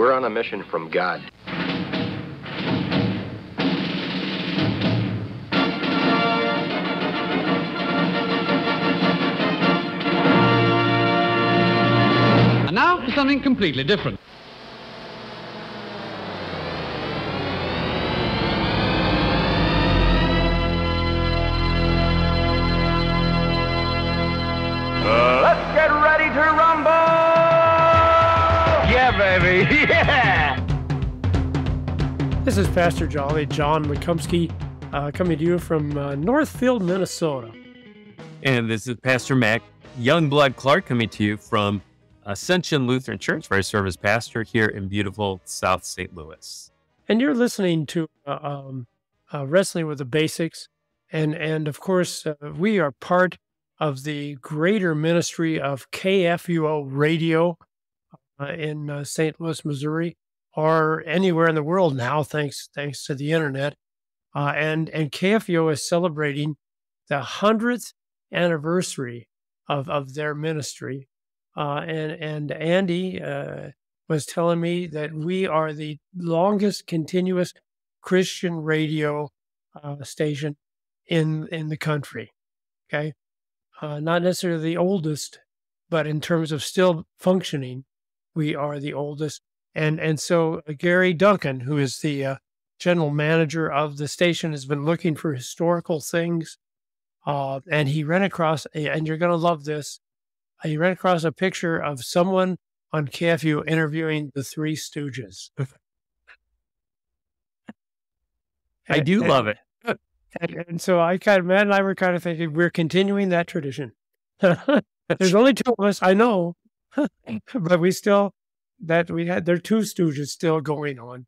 We're on a mission from God. And now for something completely different. Let's get ready to rumble! Yeah, baby, yeah! This is Pastor Jolly, John Lekumsky, coming to you from Northfield, Minnesota. And this is Pastor Mac Youngblood Clark coming to you from Ascension Lutheran Church, where I serve as pastor here in beautiful South St. Louis. And you're listening to Wrestling with the Basics. And of course, we are part of the greater ministry of KFUO Radio in St. Louis, Missouri, or anywhere in the world now, thanks to the internet. And KFUO is celebrating the 100th anniversary of their ministry. And Andy was telling me that we are the longest continuous Christian radio station in the country. Okay. Not necessarily the oldest, but in terms of still functioning, we are the oldest. And so Gary Duncan, who is the general manager of the station, has been looking for historical things. And he ran across, and you're going to love this, he ran across a picture of someone on KFU interviewing the Three Stooges. I do love it. And so Matt and I were kind of thinking, we're continuing that tradition. There's only two of us, I know, but there are two Stooges still going on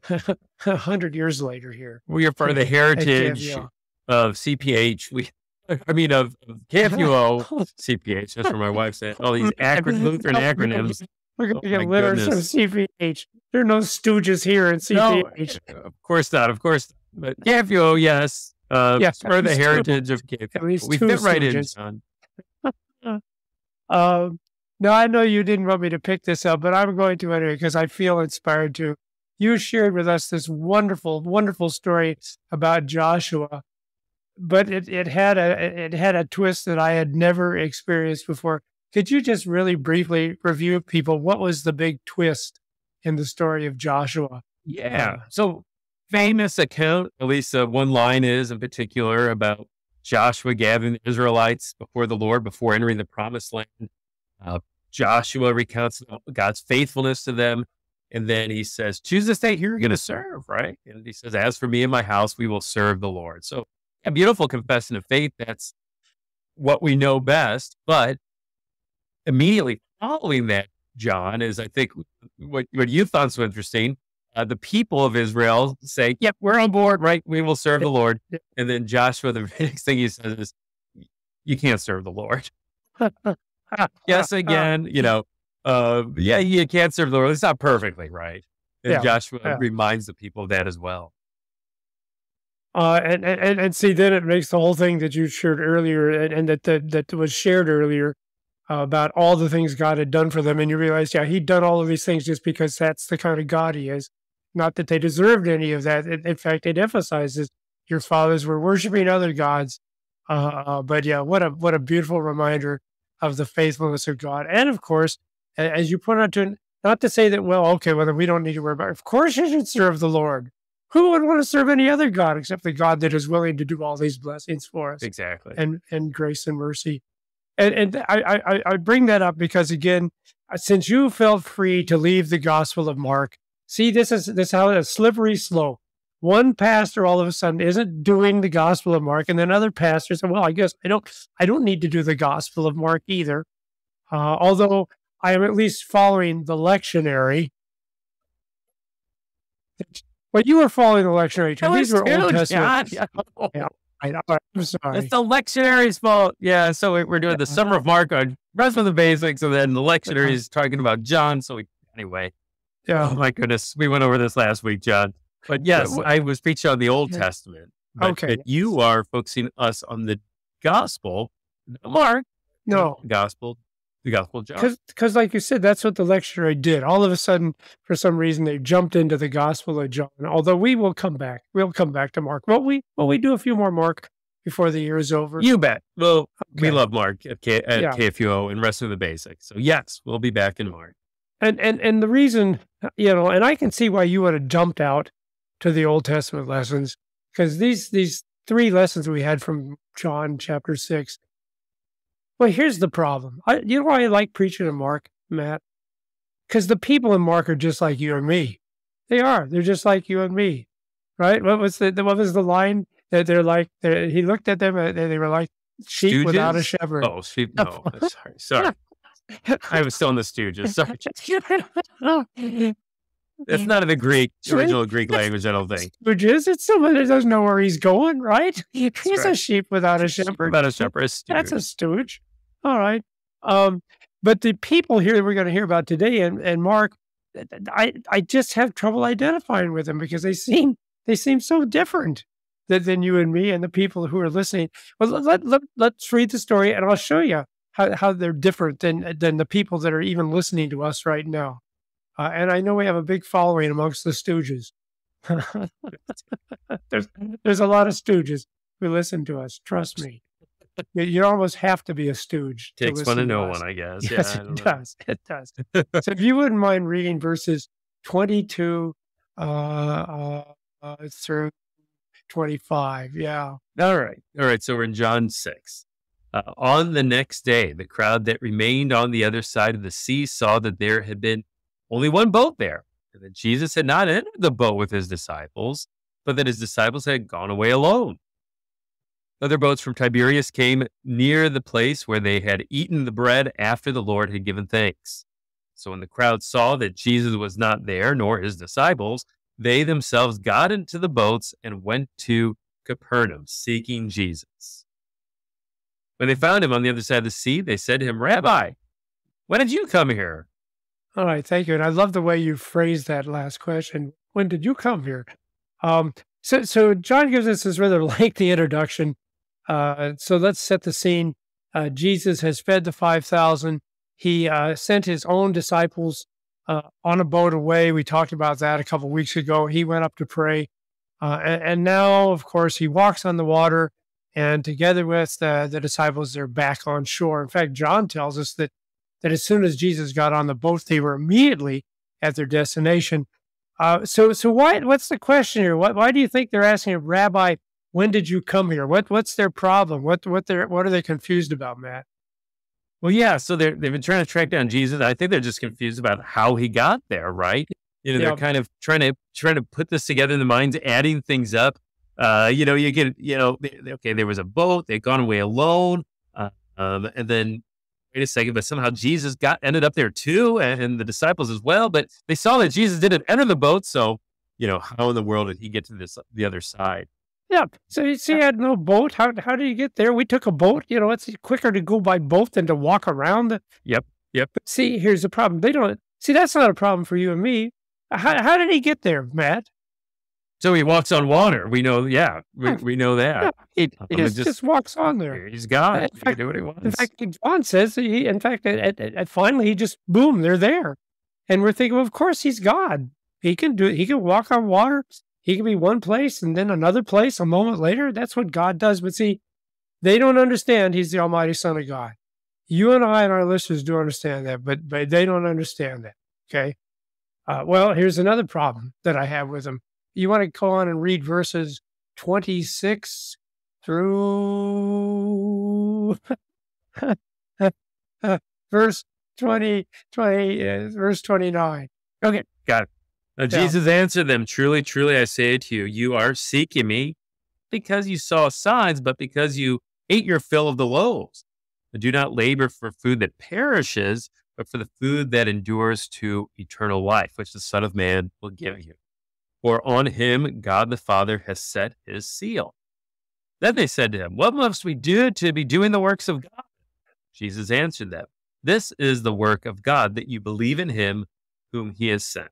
100 years later here. We are part of the heritage of CPH. Of KFUO, CPH. That's where my wife said, all these Lutheran acronyms. We're going to get letters from CPH. There are no Stooges here in CPH. No, of course not. But KFUO, yes. Yes, part of the heritage of KFUO. We fit right in, John. Now, I know you didn't want me to pick this up, but I'm going to anyway because I feel inspired to. You shared with us this wonderful, wonderful story about Joshua, but it had a twist that I had never experienced before. Could you just really briefly review people? What was the big twist in the story of Joshua? Yeah. So famous account, at least one line is in particular about Joshua gathering the Israelites before the Lord before entering the promised land. Joshua recounts God's faithfulness to them. And then he says, choose this day who you're going to serve, right? And he says, as for me and my house, we will serve the Lord. So a beautiful confession of faith. That's what we know best. But immediately following that, John, is I think what you thought so interesting. The people of Israel say, yep, we're on board, right? We will serve the Lord. And then Joshua, the next thing he says is, you can't serve the Lord. Yes, again, you can't serve the Lord. It's not perfectly, right? And Joshua reminds the people of that as well. And see, then it makes the whole thing that you shared earlier and that was shared earlier about all the things God had done for them. And you realize, he'd done all of these things just because that's the kind of God he is. Not that they deserved any of that. In fact, it emphasizes your fathers were worshiping other gods. But what a beautiful reminder of the faithfulness of God. And of course, as you point out, not to say that, then we don't need to worry about it. Of course you should serve the Lord. Who would want to serve any other God except the God that is willing to do all these blessings for us? Exactly. And grace and mercy. And I bring that up because, again, since you felt free to leave the Gospel of Mark, see, this is how a slippery slope. One pastor all of a sudden isn't doing the Gospel of Mark, and then other pastors say, I guess I don't need to do the Gospel of Mark either. Although I am at least following the lectionary. Well, you were following the lectionary too. These were Old Testament. Yeah, I know. I'm sorry. It's the lectionary's fault. Yeah, so we're doing the Summer of Mark on Rest of the Basics, and then the lectionary is talking about John. Anyway. Yeah. Oh my goodness. We went over this last week, John. But yes, I was preaching on the Old Testament. But you are focusing us on the Gospel, Mark. No. Gospel. the Gospel of John. Because, like you said, that's what the lectionary did. All of a sudden, for some reason, they jumped into the Gospel of John. Although we will come back. We'll come back to Mark. Will we do a few more Mark before the year is over? You bet. Well, we Okay. love Mark at Yeah. KFUO and Rest of the Basics. So yes, we'll be back in Mark. And the reason, and I can see why you would have jumped out to the Old Testament lessons, because these 3 lessons we had from John chapter 6. Well, here's the problem. You know why I like preaching in Mark, Matt? Because the people in Mark are just like you and me. They are. They're just like you and me, right? What was the line that he looked at them and they were like sheep without a Stooges? shepherd. Oh, sheep. No, sorry. I was still in the Stooges. Sorry. It's not in the original Greek language, I don't think. Stooges, it's someone that doesn't know where he's going, right? He's a right. sheep without a shepherd. About a shepherd. That's a stooge. All right. But the people here that we're going to hear about today and Mark, I just have trouble identifying with them because they seem so different than you and me and the people who are listening. Well, let's read the story and I'll show you how they're different than the people that are even listening to us right now. And I know we have a big following amongst the stooges. There's a lot of stooges who listen to us. Trust me. You almost have to be a stooge. Takes one to know one, I guess. Yes, Yeah, I it don't know. does. It does. So if you wouldn't mind reading verses 22 through 25. Yeah. All right. So we're in John 6. On the next day, the crowd that remained on the other side of the sea saw that there had been only one boat there, and that Jesus had not entered the boat with his disciples, but that his disciples had gone away alone. Other boats from Tiberias came near the place where they had eaten the bread after the Lord had given thanks. So when the crowd saw that Jesus was not there, nor his disciples, they themselves got into the boats and went to Capernaum, seeking Jesus. When they found him on the other side of the sea, they said to him, "Rabbi, when did you come here?" All right. Thank you. And I love the way you phrased that last question. When did you come here? So John gives us this rather lengthy introduction. So let's set the scene. Jesus has fed the 5,000. He sent his own disciples on a boat away. We talked about that a couple of weeks ago. He went up to pray. And now, of course, he walks on the water, and together with the disciples, they're back on shore. In fact, John tells us that as soon as Jesus got on the boat, they were immediately at their destination. So what's the question here? Why do you think they're asking him, "Rabbi, when did you come here?" What's their problem? What are they confused about, Matt? Well, yeah, so they've been trying to track down Jesus. I think they're just confused about how he got there, right? They're kind of trying to put this together in the minds, adding things up. Okay, there was a boat, they'd gone away alone, and then wait a second, but somehow Jesus ended up there too, and the disciples as well. But they saw that Jesus didn't enter the boat, so how in the world did he get to the other side? Yeah. So you see, he had no boat. How did he get there? We took a boat. It's quicker to go by boat than to walk around. Yep. But see, here's the problem. They don't see. That's not a problem for you and me. How did he get there, Matt? So he walks on water. We know. Yeah, we know that. Yeah, he just walks on there. He's God. In He fact- can do what he wants. In fact, John says finally he just boom, they're there, and we're thinking, well, of course he's God. He can do it. He can walk on water. He can be one place and then another place a moment later. That's what God does. But see, they don't understand he's the Almighty Son of God. You and I and our listeners do understand that, but they don't understand that. Okay. Well, here's another problem that I have with them. You want to go on and read verses 26 through verse 29. Okay. Got it. Now, Jesus answered them, "Truly, truly, I say to you, you are seeking me because you saw signs, but because you ate your fill of the loaves. But do not labor for food that perishes, but for the food that endures to eternal life, which the Son of Man will give you. For on him God the Father has set his seal." Then they said to him, "What must we do to be doing the works of God?" Jesus answered them, "This is the work of God, that you believe in him whom he has sent."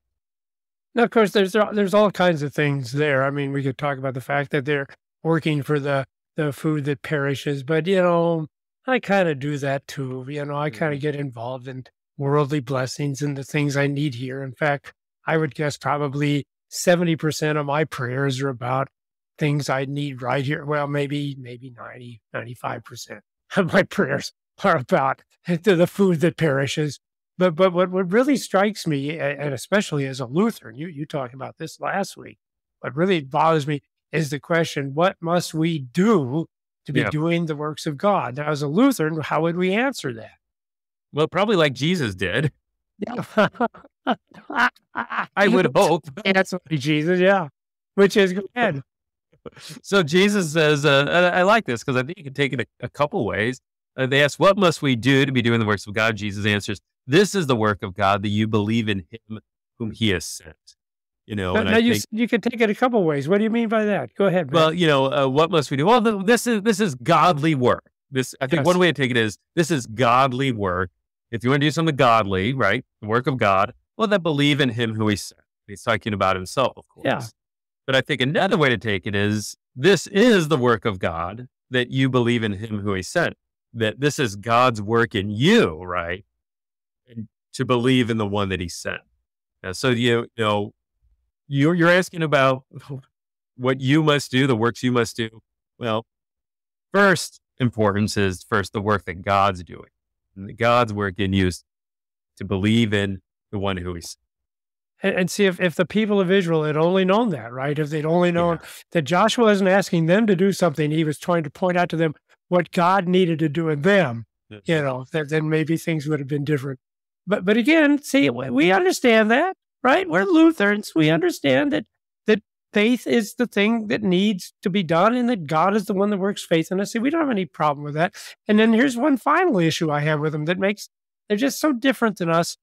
Now, of course, there's all kinds of things there. I mean, we could talk about the fact that they're working for the food that perishes, but I kind of do that too. I kind of get involved in worldly blessings and the things I need here. In fact, I would guess probably 70% of my prayers are about things I need right here. Well, maybe 95% of my prayers are about the food that perishes. But what really strikes me, and especially as a Lutheran, you talked about this last week, what really bothers me is the question, what must we do to be doing the works of God? Now, as a Lutheran, how would we answer that? Well, probably like Jesus did. I would hope. That's Jesus, yeah. Which is, go ahead. So Jesus says, I like this because I think you can take it a couple ways. They ask, what must we do to be doing the works of God? Jesus answers, this is the work of God, that you believe in him whom he has sent. Now you can take it a couple ways. What do you mean by that? Go ahead, man. Well, what must we do? Well, this is godly work. I think one way to take it is, this is godly work. If you want to do something godly, right, the work of God, well, then believe in him who he sent. He's talking about himself, of course. Yeah. But I think another way to take it is, this is the work of God, that you believe in him who he sent. That this is God's work in you, right? And to believe in the one that he sent. So you're asking about what you must do, the works you must do. Well, first importance is the work that God's doing. And God's work in you is to believe in the one who he sent. And see, if the people of Israel had only known that, right? If they'd only known that Joshua wasn't asking them to do something, he was trying to point out to them what God needed to do in them, then maybe things would have been different. But again, see, we understand that, right? We're Lutherans. We understand that faith is the thing that needs to be done and that God is the one that works faith in us. See, we don't have any problem with that. And then here's one final issue I have with them they're just so different than us.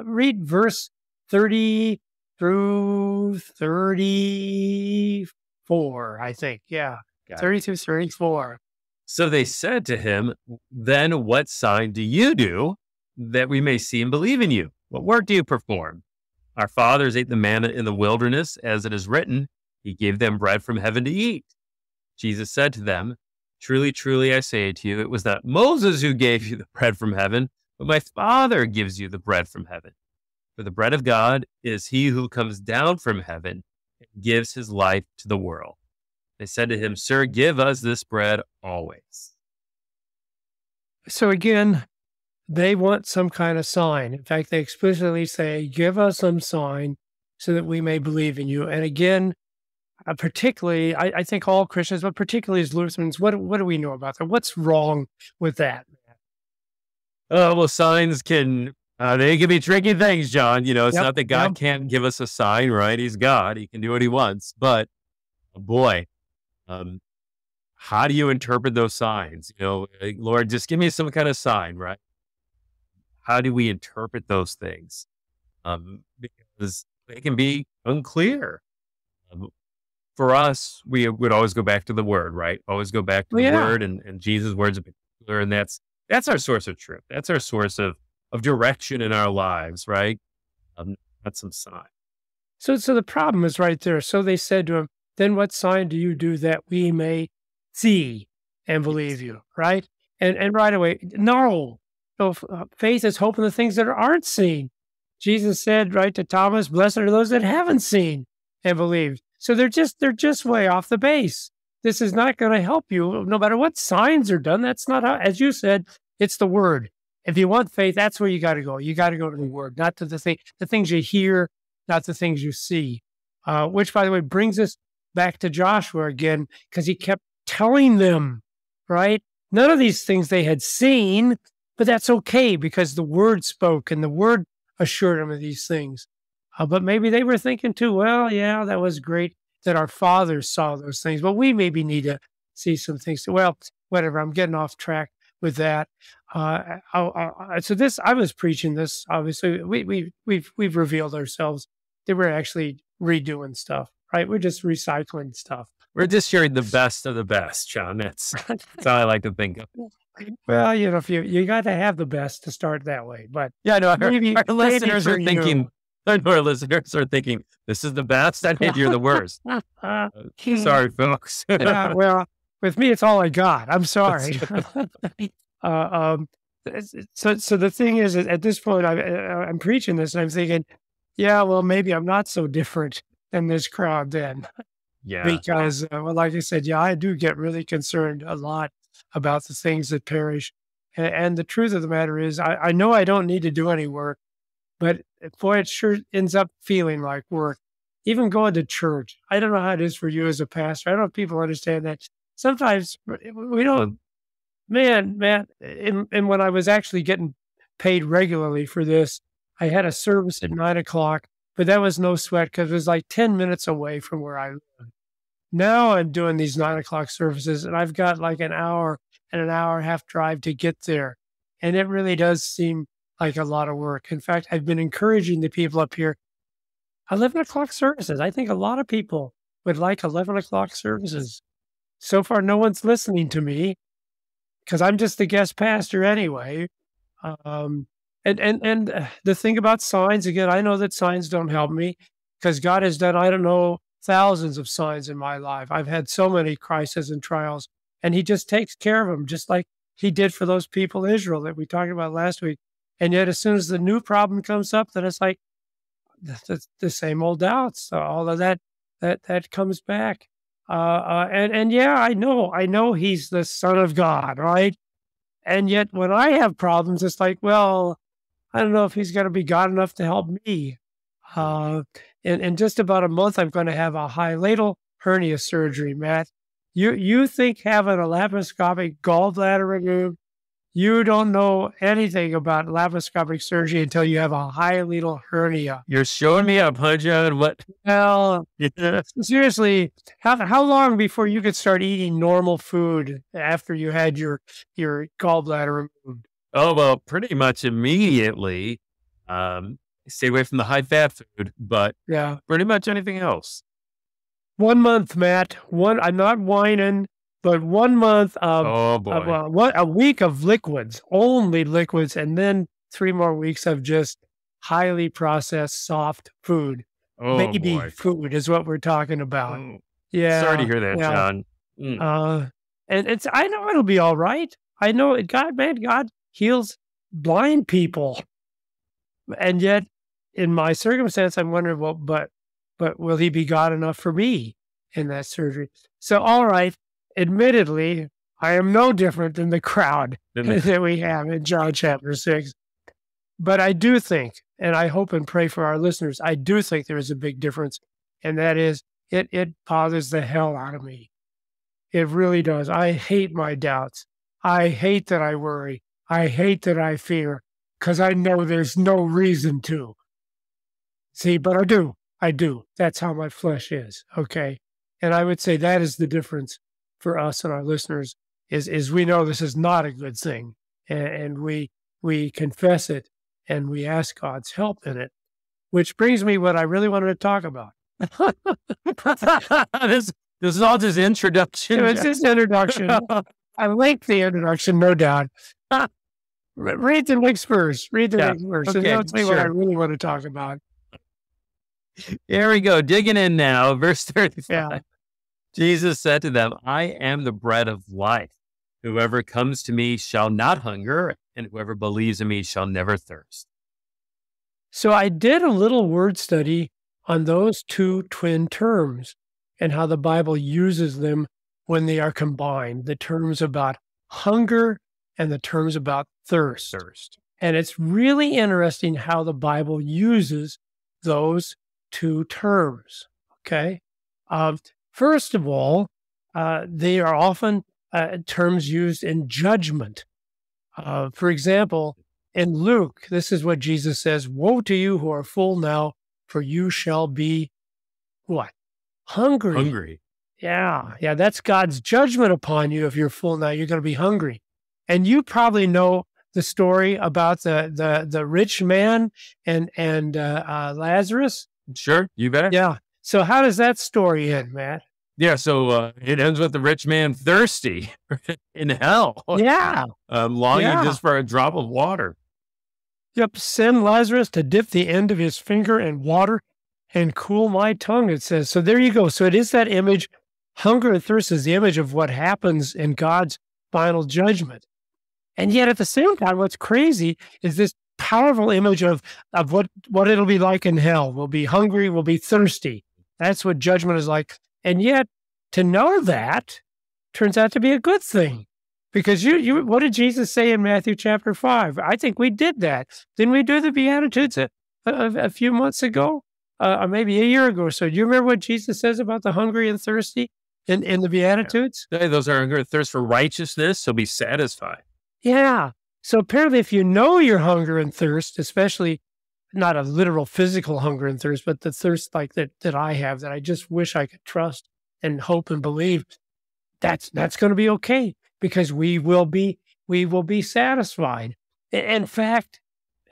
Read verse 30 through 34, I think. Yeah. 30 through 34. So they said to him, then what sign do you do that we may see and believe in you? What work do you perform? Our fathers ate the manna in the wilderness, as it is written, he gave them bread from heaven to eat. Jesus said to them, truly, truly, I say to you, it was not Moses who gave you the bread from heaven, but my Father gives you the bread from heaven. For the bread of God is he who comes down from heaven and gives his life to the world. They said to him, sir, give us this bread always. So again, they want some kind of sign. In fact, they explicitly say, give us some sign so that we may believe in you. And again, particularly, I think all Christians, but particularly as Lutherans, what do we know about that? What's wrong with that? Well, signs they can be tricky things, John. It's not that God can't give us a sign, right? He's God. He can do what he wants. But, boy, how do you interpret those signs? Lord, just give me some kind of sign, right? How do we interpret those things? Because they can be unclear. For us, we would always go back to the Word, right? Always go back to the Word and Jesus' words in particular. And that's our source of truth. That's our source of direction in our lives, right? That's some sign. So the problem is right there. So they said to him, then what sign do you do that we may see and believe you, right? And right away, no. So faith is hope in the things that aren't seen. Jesus said, right, to Thomas, blessed are those that haven't seen and believed. So they're just way off the base. This is not going to help you, no matter what signs are done. That's not how, as you said, it's the Word. If you want faith, that's where you got to go. You got to go to the Word, not to the things you hear, not the things you see. Which, by the way, brings us back to Joshua again, because he kept telling them, right? None of these things they had seen, but that's okay because the Word spoke and the Word assured them of these things. But maybe they were thinking too, well, yeah, that was great that our fathers saw those things, but we maybe need to see some things. Well, whatever, I'm getting off track with that. So this, I was preaching this, obviously, we've revealed ourselves that we're actually redoing stuff, right? We're just recycling stuff. We're just sharing the best of the best, John. That's how I like to think of it. Well, if you got to have the best to start that way, but yeah, no, our listeners are thinking, our listeners are thinking, this is the best. I think you're the worst. Sorry, folks. Well, with me, it's all I got. I'm sorry. So the thing is, at this point, I'm preaching this, and I'm thinking, yeah, well, maybe I'm not so different than this crowd then, Yeah. because, well, like I said, yeah, I do get really concerned a lot about the things that perish. And the truth of the matter is, I know I don't need to do any work, but boy, it sure ends up feeling like work. Even going to church, I don't know how it is for you as a pastor. I don't know if people understand that. Sometimes we don't, man. And when I was actually getting paid regularly for this, I had a service at 9 o'clock, but that was no sweat because it was like 10 minutes away from where I live. Now I'm doing these 9 o'clock services, and I've got like an hour and an hour and a half drive to get there. And it really does seem like a lot of work. In fact, I've been encouraging the people up here, 11 o'clock services. I think a lot of people would like 11 o'clock services. So far, no one's listening to me because I'm just the guest pastor anyway. And the thing about signs, again, I know that signs don't help me because God has done, I don't know, thousands of signs in my life. I've had so many crises and trials, and he just takes care of them, just like he did for those people in Israel that we talked about last week. And yet, as soon as the new problem comes up, then it's like the same old doubts. All of that comes back. And yeah, I know he's the Son of God, right? And yet, when I have problems, it's like, well, I don't know if he's going to be God enough to help me. In just about a month, I'm going to have a hiatal hernia surgery, Matt. You think having a laparoscopic gallbladder removed, you don't know anything about laparoscopic surgery until you have a hiatal hernia. You're showing me up, huh, John? What? Well, seriously, how long before you could start eating normal food after you had your gallbladder removed? Oh, well, pretty much immediately. Stay away from the high-fat food, but Yeah. pretty much anything else. 1 month, Matt. I'm not whining, but 1 month of, Oh, boy. a week of liquids, only liquids, and then 3 more weeks of just highly processed soft food. Oh, Baby boy. food is what we're talking about. Oh, Yeah. sorry to hear that, yeah. John. Mm. And I know it'll be all right. I know it. God heals blind people. And yet, in my circumstance, I'm wondering, well, but will he be God enough for me in that surgery? So, all right, admittedly, I am no different than the crowd that we have in John chapter 6. But I do think, and I hope and pray for our listeners, I do think there is a big difference, and that is it bothers the hell out of me. It really does. I hate my doubts. I hate that I worry. I hate that I fear, because I know there's no reason to. See, but I do. That's how my flesh is, okay? And I would say that is the difference for us and our listeners, is we know this is not a good thing, and we confess it, and we ask God's help in it, which brings me what I really wanted to talk about. This is all just introduction. It's just introduction. I like the introduction, no doubt. Read the next verse. Read the next verse. And Okay, that'll tell you what I sure. really want to talk about. Here we go. Digging in now. Verse 35. Yeah. Jesus said to them, I am the bread of life. Whoever comes to me shall not hunger, and whoever believes in me shall never thirst. So I did a little word study on those two twin terms and how the Bible uses them when they are combined, the terms about hunger and the terms about thirst. And it's really interesting how the Bible uses those two terms, okay? First of all, they are often terms used in judgment. For example, in Luke, this is what Jesus says, woe to you who are full now, for you shall be what? Hungry. Yeah, that's God's judgment upon you if you're full now. You're going to be hungry. And you probably know the story about the rich man and Lazarus. Sure, you bet. Yeah. So how does that story end, Matt? Yeah, so it ends with the rich man thirsty in hell. Yeah. Longing just for a drop of water. Yep. Send Lazarus to dip the end of his finger in water and cool my tongue, it says. So there you go. So it is that image. Hunger and thirst is the image of what happens in God's final judgment. And yet at the same time, what's crazy is this powerful image of what it'll be like in hell. We'll be hungry, we'll be thirsty. That's what judgment is like. And yet to know that turns out to be a good thing. Because what did Jesus say in Matthew chapter 5? I think we did that. Didn't we do the Beatitudes a few months ago? Or maybe a year ago or so. Do you remember what Jesus says about the hungry and thirsty in the Beatitudes? Yeah. Those are hunger and thirst for righteousness, so be satisfied. Yeah. So apparently if you know your hunger and thirst, especially not a literal physical hunger and thirst, but the thirst like that I have, that I just wish I could trust and hope and believe, that's going to be okay, because we will be satisfied. In fact,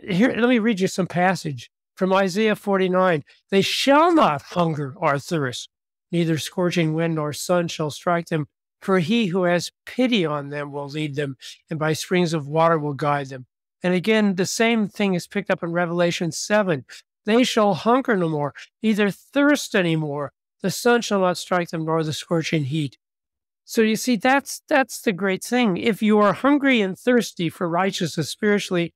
here, let me read you some passage from Isaiah 49. They shall not hunger or thirst, neither scorching wind nor sun shall strike them. For he who has pity on them will lead them, and by springs of water will guide them. And again, the same thing is picked up in Revelation 7. They shall hunger no more, neither thirst any more. The sun shall not strike them, nor the scorching heat. So you see, that's the great thing. If you are hungry and thirsty for righteousness spiritually,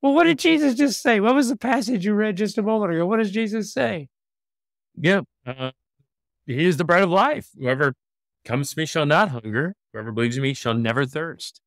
well, what did Jesus just say? What was the passage you read just a moment ago? What does Jesus say? Yeah. He is the bread of life. Whoever comes to me shall not hunger. Whoever believes in me shall never thirst.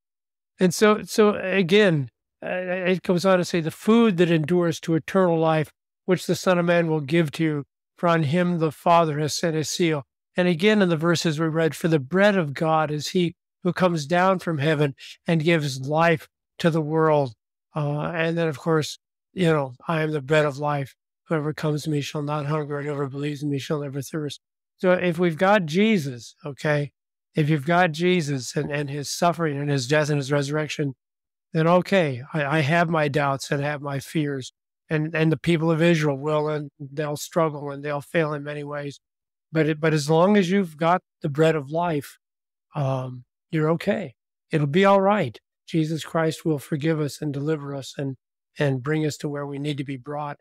And so again, it goes on to say, the food that endures to eternal life, which the Son of Man will give to you, for on him the Father has set his seal. And again, in the verses we read, for the bread of God is he who comes down from heaven and gives life to the world. And then, of course, I am the bread of life. Whoever comes to me shall not hunger, and whoever believes in me shall never thirst. So if we've got Jesus, okay, if you've got Jesus and his suffering and his death and his resurrection, then okay, I have my doubts and have my fears. And the people of Israel will, and they'll struggle and they'll fail in many ways. But as long as you've got the bread of life, you're okay. It'll be all right. Jesus Christ will forgive us and deliver us and bring us to where we need to be brought.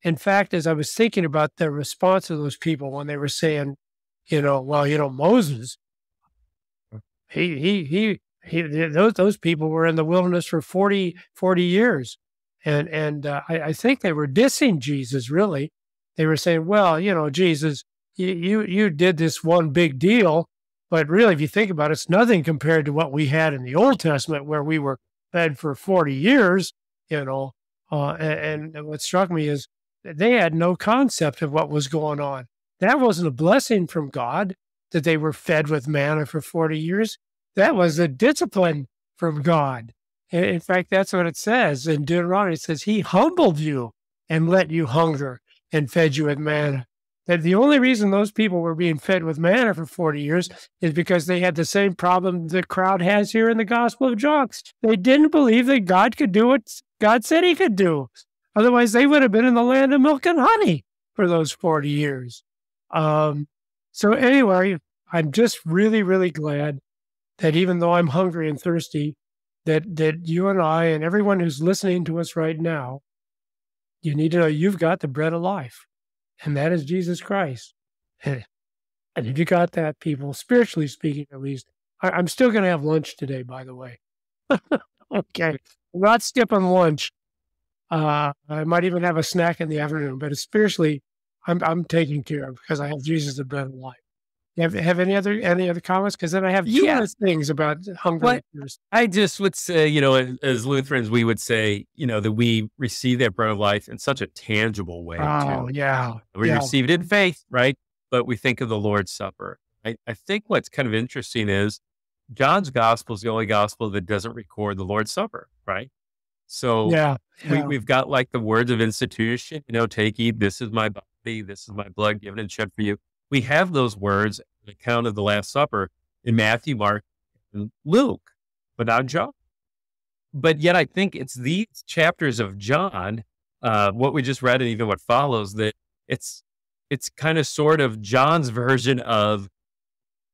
In fact, as I was thinking about the response of those people when they were saying, Moses, those people were in the wilderness for 40 years. And I think they were dissing Jesus, really. They were saying, well, Jesus, you did this one big deal, but really, if you think about it, it's nothing compared to what we had in the Old Testament, where we were fed for 40 years, and what struck me is that they had no concept of what was going on. That wasn't a blessing from God that they were fed with manna for 40 years. That was a discipline from God. In fact, that's what it says in Deuteronomy. It says, he humbled you and let you hunger and fed you with manna. That the only reason those people were being fed with manna for 40 years is because they had the same problem the crowd has here in the Gospel of John. They didn't believe that God could do what God said he could do. Otherwise, they would have been in the land of milk and honey for those 40 years. So anyway, I'm just really, really glad that even though I'm hungry and thirsty, that you and I and everyone who's listening to us right now, you need to know you've got the bread of life, and that is Jesus Christ. And if you got that, people, spiritually speaking at least, I'm still going to have lunch today, by the way. Okay. I'm not skipping lunch. I might even have a snack in the afternoon, but spiritually, I'm taken care of because I have Jesus, the bread of life. You have any other comments? Because then I have two other things about hunger. I just would say, as Lutherans, we would say, that we receive that bread of life in such a tangible way. Oh, too. yeah. We receive it in faith, right? But we think of the Lord's Supper. I think what's kind of interesting is John's gospel is the only gospel that doesn't record the Lord's Supper, right? So we've got like the words of institution, take, eat, this is my body, this is my blood given and shed for you. We have those words, an account of the Last Supper in Matthew, Mark, and Luke, but not John. But yet I think it's these chapters of John, what we just read and even what follows, that it's kind of sort of John's version of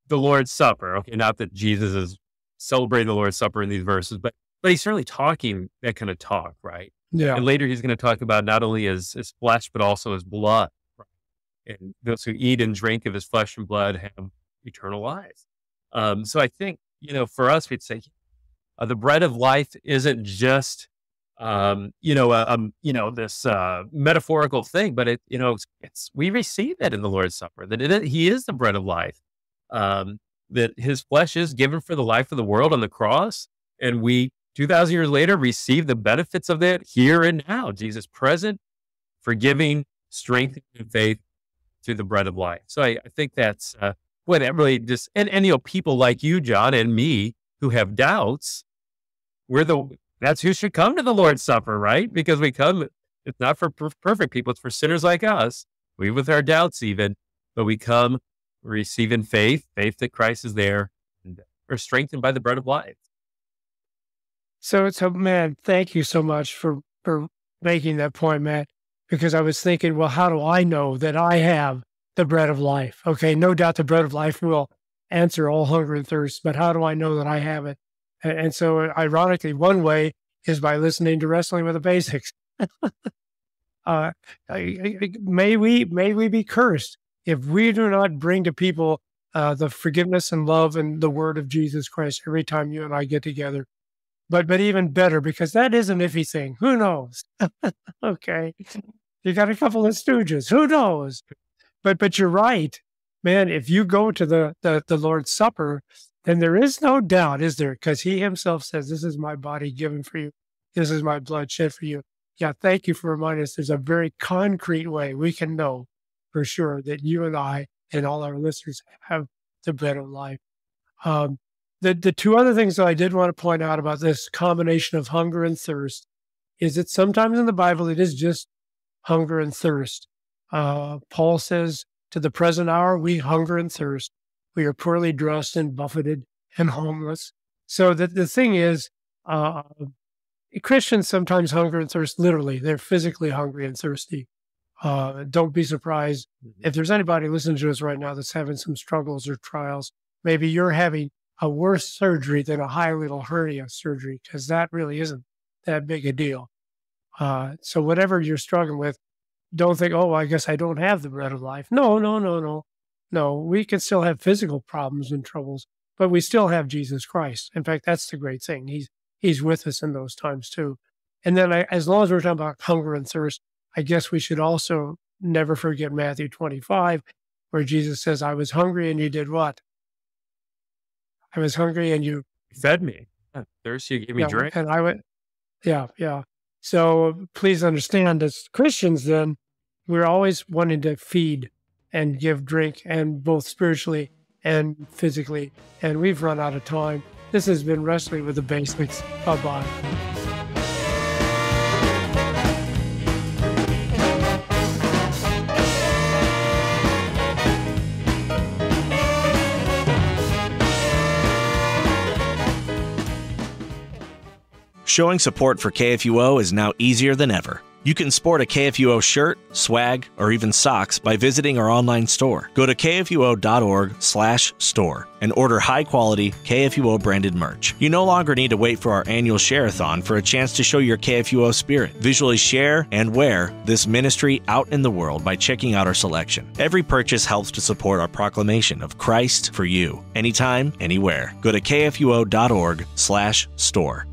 the Lord's Supper. Okay, not that Jesus is celebrating the Lord's Supper in these verses, but he's certainly talking that kind of talk, right? Yeah. And later he's going to talk about not only his flesh, but also his blood. And those who eat and drink of his flesh and blood have eternal life. So I think, for us, we'd say, The bread of life isn't just, this metaphorical thing, but we receive that in the Lord's Supper, that He is the bread of life, that His flesh is given for the life of the world on the cross. And we, 2,000 years later, receive the benefits of that here and now. Jesus present, forgiving, strengthening in faith through the bread of life. So I think that's that really just, and people like you, John, and me who have doubts, that's who should come to the Lord's Supper, right? Because it's not for perfect people, it's for sinners like us, we with our doubts even, but we come receiving faith that Christ is there, and are strengthened by the bread of life. So man, thank you so much for making that point, Matt, because I was thinking, well, how do I know that I have the bread of life? Okay, no doubt the bread of life will answer all hunger and thirst, but how do I know that I have it? And so ironically, one way is by listening to Wrestling with the Basics. May we be cursed if we do not bring to people the forgiveness and love and the word of Jesus Christ every time you and I get together. But even better, because that is an iffy thing. Who knows? Okay. You got a couple of stooges. Who knows? But you're right, man. If you go to the Lord's Supper, then there is no doubt, is there? Because He Himself says, "This is my body given for you. This is my blood shed for you." Yeah, thank you for reminding us. There's a very concrete way we can know for sure that you and I and all our listeners have the bread of life. The two other things that I did want to point out about this combination of hunger and thirst is that sometimes in the Bible it is just hunger and thirst. Paul says, "To the present hour we hunger and thirst. We are poorly dressed and buffeted and homeless." So the thing is, Christians sometimes hunger and thirst literally. They're physically hungry and thirsty. Don't be surprised if there's anybody listening to us right now that's having some struggles or trials. Maybe you're having a worse surgery than a hiatal hernia surgery, because that really isn't that big a deal. So whatever you're struggling with, don't think, "Oh, I guess I don't have the bread of life." No. No, we can still have physical problems and troubles, but we still have Jesus Christ. In fact, that's the great thing. He's with us in those times too. And then as long as we're talking about hunger and thirst, I guess we should also never forget Matthew 25, where Jesus says, "I was hungry and you did what? I was hungry and you fed me. Thirsty, you gave me drink." And I went, yeah. So please understand, as Christians then, we're always wanting to feed and give drink, and both spiritually and physically. And we've run out of time. This has been Wrestling with the Basics. Bye-bye. Showing support for KFUO is now easier than ever. You can sport a KFUO shirt, swag, or even socks by visiting our online store. Go to kfuo.org/store and order high-quality KFUO-branded merch. You no longer need to wait for our annual share-a-thon for a chance to show your KFUO spirit. Visually share and wear this ministry out in the world by checking out our selection. Every purchase helps to support our proclamation of Christ for you, anytime, anywhere. Go to kfuo.org/store.